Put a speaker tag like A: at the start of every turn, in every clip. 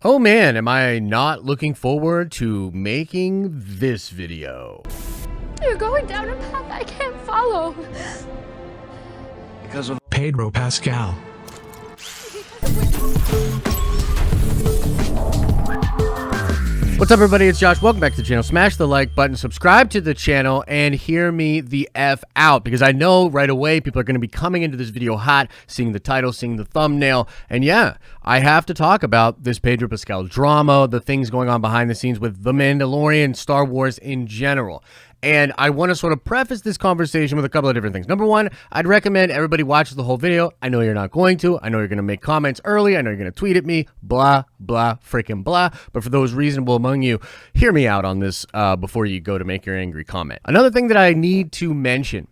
A: Oh man, am I not looking forward to making this video.
B: You're going down a path I can't follow.
C: Because of
D: Pedro Pascal.
A: What's up, everybody? It's Josh. Welcome back to the channel. Smash the like button, subscribe to the channel, and hear me the F out, because I know right away people are going to be coming into this video hot, seeing the title, seeing the thumbnail, and yeah, I have to talk about this Pedro Pascal drama, the things going on behind the scenes with The Mandalorian, Star Wars in general. And I want to sort of preface this conversation with a couple of different things. Number one, I'd recommend everybody watches the whole video. I know you're not going to. I know you're going to make comments early. I know you're going to tweet at me. Blah, blah, freaking blah. But for those reasonable among you, hear me out on this before you go to make your angry comment. Another thing that I need to mention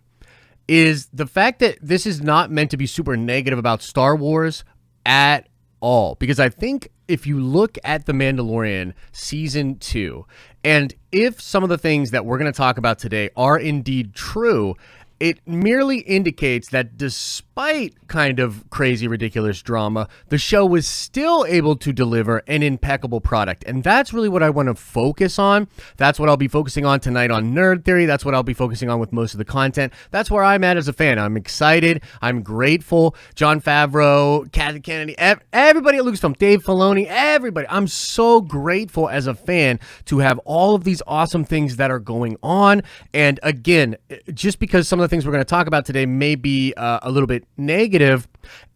A: is the fact that this is not meant to be super negative about Star Wars at all. Because I think if you look at The Mandalorian Season 2, and if some of the things that we're going to talk about today are indeed true, it merely indicates that despite kind of crazy, ridiculous drama, the show was still able to deliver an impeccable product. And that's really what I want to focus on. That's what I'll be focusing on tonight on Nerd Theory. That's what I'll be focusing on with most of the content. That's where I'm at as a fan. I'm excited. I'm grateful. Jon Favreau, Kathleen Kennedy, everybody at Lucasfilm, Dave Filoni, everybody. I'm so grateful as a fan to have all of these awesome things that are going on. And again, just because some of the things we're going to talk about today may be a little bit negative,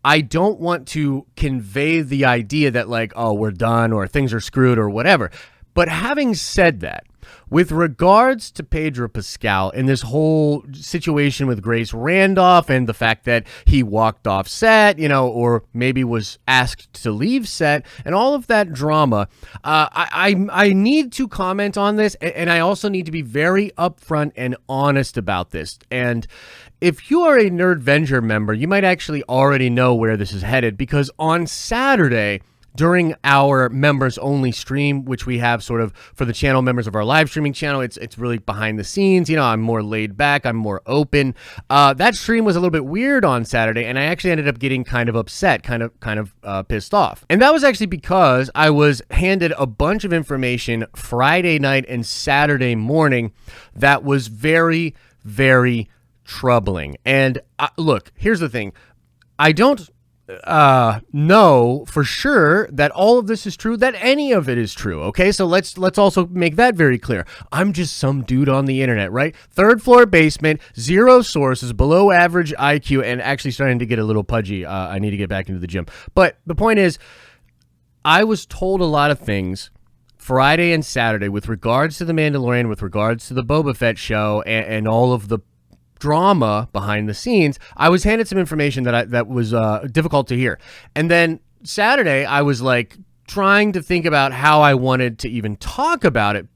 A: I don't want to convey the idea that like, oh, we're done or things are screwed or whatever. But having said that, with regards to Pedro Pascal and this whole situation with Grace Randolph and the fact that he walked off set, you know, or maybe was asked to leave set and all of that drama, I need to comment on this, and I also need to be very upfront and honest about this. And if you are a Nerdvenger member, you might actually already know where this is headed, because on Saturday, during our members only stream, which we have sort of for the channel members of our live streaming channel, it's really behind the scenes. You know, I'm more laid back. I'm more open. That stream was a little bit weird on Saturday, and I actually ended up getting kind of upset, kind of pissed off. And that was actually because I was handed a bunch of information Friday night and Saturday morning that was very, very troubling. And look, here's the thing. I don't know for sure that all of this is true, that any of it is true. Okay, so let's also make that very clear. I'm just some dude on the internet, right? Third floor basement, zero sources, below average IQ, and actually starting to get a little pudgy. I need to get back into the gym. But the point is, I was told a lot of things Friday and Saturday with regards to The Mandalorian, with regards to the Boba Fett show, and all of the drama behind the scenes. I was handed some information that was difficult to hear. And then Saturday, I was like trying to think about how I wanted to even talk about it.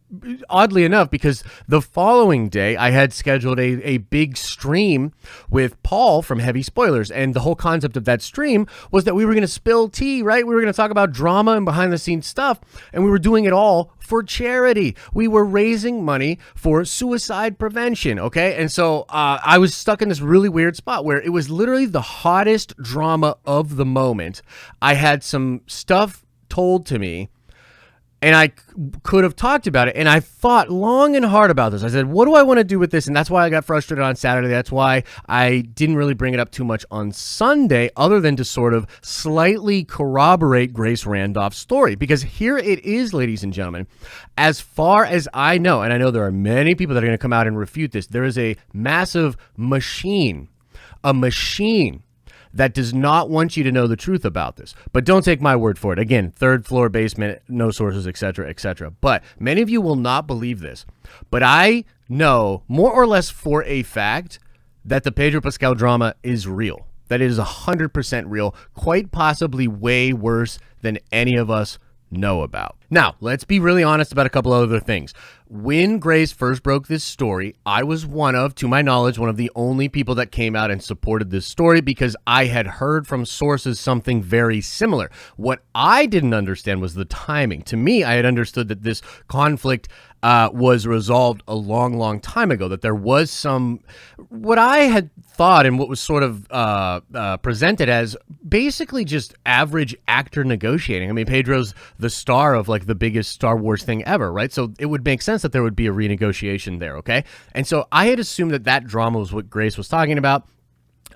A: Oddly enough, because the following day I had scheduled a big stream with Paul from Heavy Spoilers, and the whole concept of that stream was that we were going to spill tea, right? We were going to talk about drama and behind the scenes stuff, and we were doing it all for charity. We were raising money for suicide prevention, okay? And so I was stuck in this really weird spot where it was literally the hottest drama of the moment. I had some stuff told to me, and I could have talked about it, and I thought long and hard about this. I said, what do I want to do with this? And that's why I got frustrated on Saturday. That's why I didn't really bring it up too much on Sunday, other than to sort of slightly corroborate Grace Randolph's story. Because here it is, ladies and gentlemen. As far as I know, and I know there are many people that are going to come out and refute this, there is a massive machine, that does not want you to know the truth about this. But don't take my word for it. Again, third floor basement, no sources, etc., etc. But many of you will not believe this. But I know more or less for a fact that the Pedro Pascal drama is real. That it is 100% real, quite possibly way worse than any of us know about. Now, let's be really honest about a couple other things. When Grace first broke this story, I was to my knowledge, one of the only people that came out and supported this story because I had heard from sources something very similar. What I didn't understand was the timing. To me, I had understood that this conflict was resolved a long, long time ago, that there was what I had thought and what was sort of presented as basically just average actor negotiating. I mean, Pedro's the star of like the biggest Star Wars thing ever, right? So it would make sense that there would be a renegotiation there, okay? And so I had assumed that drama was what Grace was talking about.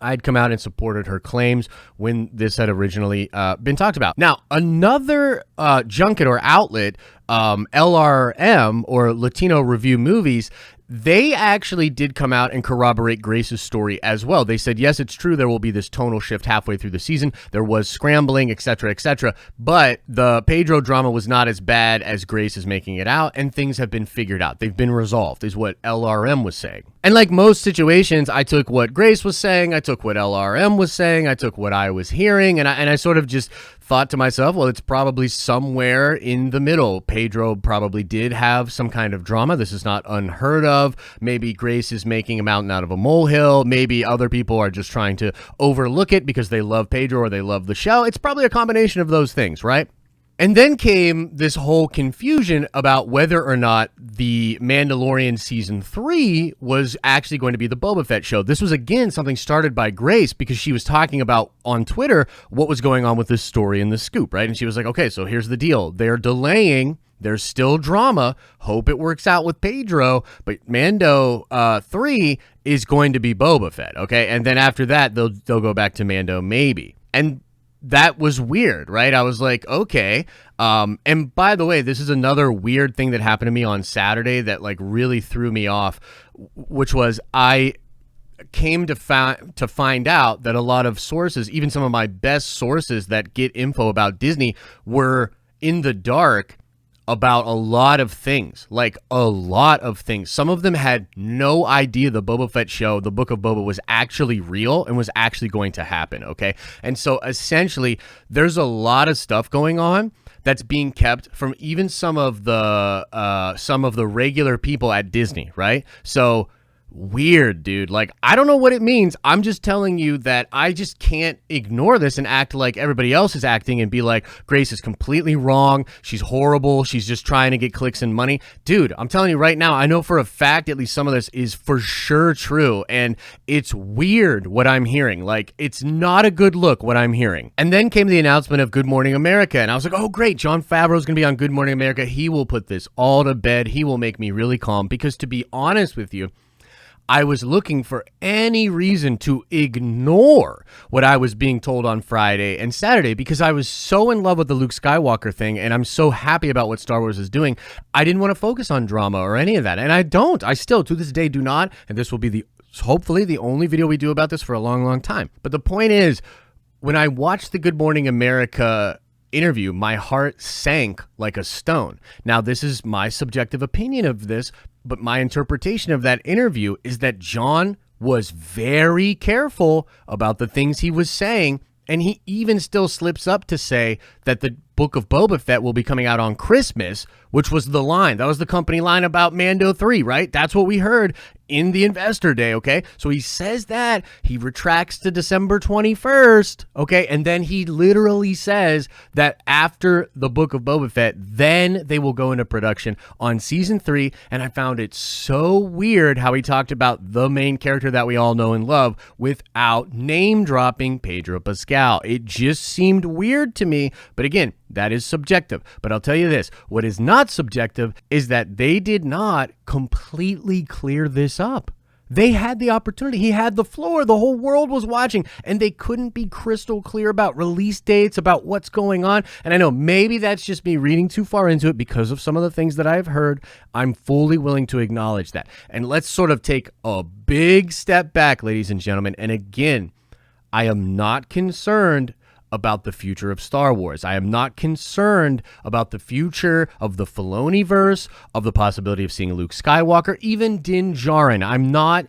A: I'd come out and supported her claims when this had originally been talked about. Now, another junket or outlet, LRM, or Latino Review Movies, they actually did come out and corroborate Grace's story as well. They said, yes, it's true, there will be this tonal shift halfway through the season. There was scrambling, etc., but the Pedro drama was not as bad as Grace is making it out, and things have been figured out. They've been resolved, is what LRM was saying. And like most situations, I took what Grace was saying, I took what LRM was saying, I took what I was hearing, and I sort of just thought to myself, well, it's probably somewhere in the middle. Pedro probably did have some kind of drama. This is not unheard of. Maybe Grace is making a mountain out of a molehill. Maybe other people are just trying to overlook it because they love Pedro or they love the show. It's probably a combination of those things, right? And then came this whole confusion about whether or not the Mandalorian Season 3 was actually going to be the Boba Fett show. This was, again, something started by Grace because she was talking about on Twitter what was going on with this story and the scoop, right? And she was like, okay, so here's the deal. They're delaying. There's still drama. Hope it works out with Pedro. But Mando 3 is going to be Boba Fett, okay? And then after that, they'll go back to Mando maybe. And that was weird, right? I was like, okay. And by the way, this is another weird thing that happened to me on Saturday that like really threw me off, which was I came to find out that a lot of sources, even some of my best sources that get info about Disney, were in the dark about a lot of things, like a lot of things. Some of them had no idea the Boba Fett show, the Book of Boba, was actually real and was actually going to happen, okay? And so essentially, there's a lot of stuff going on that's being kept from even some of the regular people at Disney, right? So weird, dude. Like, I don't know what it means. I'm just telling you that I just can't ignore this and act like everybody else is acting and be like, Grace is completely wrong. She's horrible. She's just trying to get clicks and money. Dude, I'm telling you right now, I know for a fact at least some of this is for sure true. And it's weird what I'm hearing. Like, it's not a good look what I'm hearing. And then came the announcement of Good Morning America. And I was like, oh, great. Jon Favreau is going to be on Good Morning America. He will put this all to bed. He will make me really calm. Because to be honest with you, I was looking for any reason to ignore what I was being told on Friday and Saturday because I was so in love with the Luke Skywalker thing and I'm so happy about what Star Wars is doing. I didn't want to focus on drama or any of that. And I don't. I still, to this day, do not. And this will be hopefully the only video we do about this for a long, long time. But the point is, when I watched the Good Morning America interview, my heart sank like a stone. Now, this is my subjective opinion of this, but my interpretation of that interview is that Jon was very careful about the things he was saying, and he even still slips up to say that the Book of Boba Fett will be coming out on Christmas, which was the line. That was the company line about Mando 3, right? That's what we heard in the Investor Day, okay? So he says that. He retracts to December 21st, okay? And then he literally says that after the Book of Boba Fett, then they will go into production on Season 3. And I found it so weird how he talked about the main character that we all know and love without name-dropping Pedro Pascal. It just seemed weird to me. But again, that is subjective. But I'll tell you this, what is not subjective is that they did not completely clear this up. They had the opportunity. He had the floor. The whole world was watching, and they couldn't be crystal clear about release dates, about what's going on. And I know maybe that's just me reading too far into it because of some of the things that I've heard. I'm fully willing to acknowledge that. And let's sort of take a big step back, ladies and gentlemen. And again, I am not concerned about the future of Star Wars. I am not concerned about the future of the Filoni verse, of the possibility of seeing Luke Skywalker, even Din Djarin. I'm not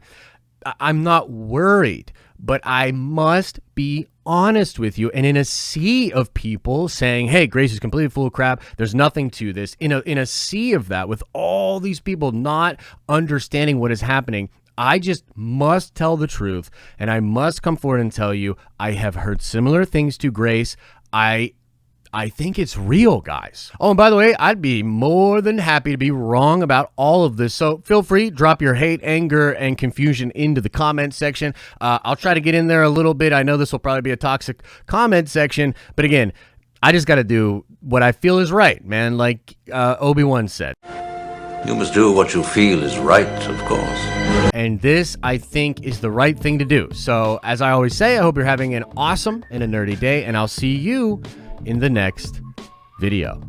A: I'm not worried, but I must be honest with you. And in a sea of people saying, hey, Grace is completely full of crap, there's nothing to this, in a sea of that, with all these people not understanding what is happening, I just must tell the truth, and I must come forward and tell you I have heard similar things to Grace. I think it's real, guys. Oh, and by the way, I'd be more than happy to be wrong about all of this. So feel free, drop your hate, anger, and confusion into the comment section. I'll try to get in there a little bit. I know this will probably be a toxic comment section, but again, I just got to do what I feel is right, man. Like Obi-Wan said.
C: You must do what you feel is right, of course.
A: And this, I think, is the right thing to do. So, as I always say, I hope you're having an awesome and a nerdy day, and I'll see you in the next video.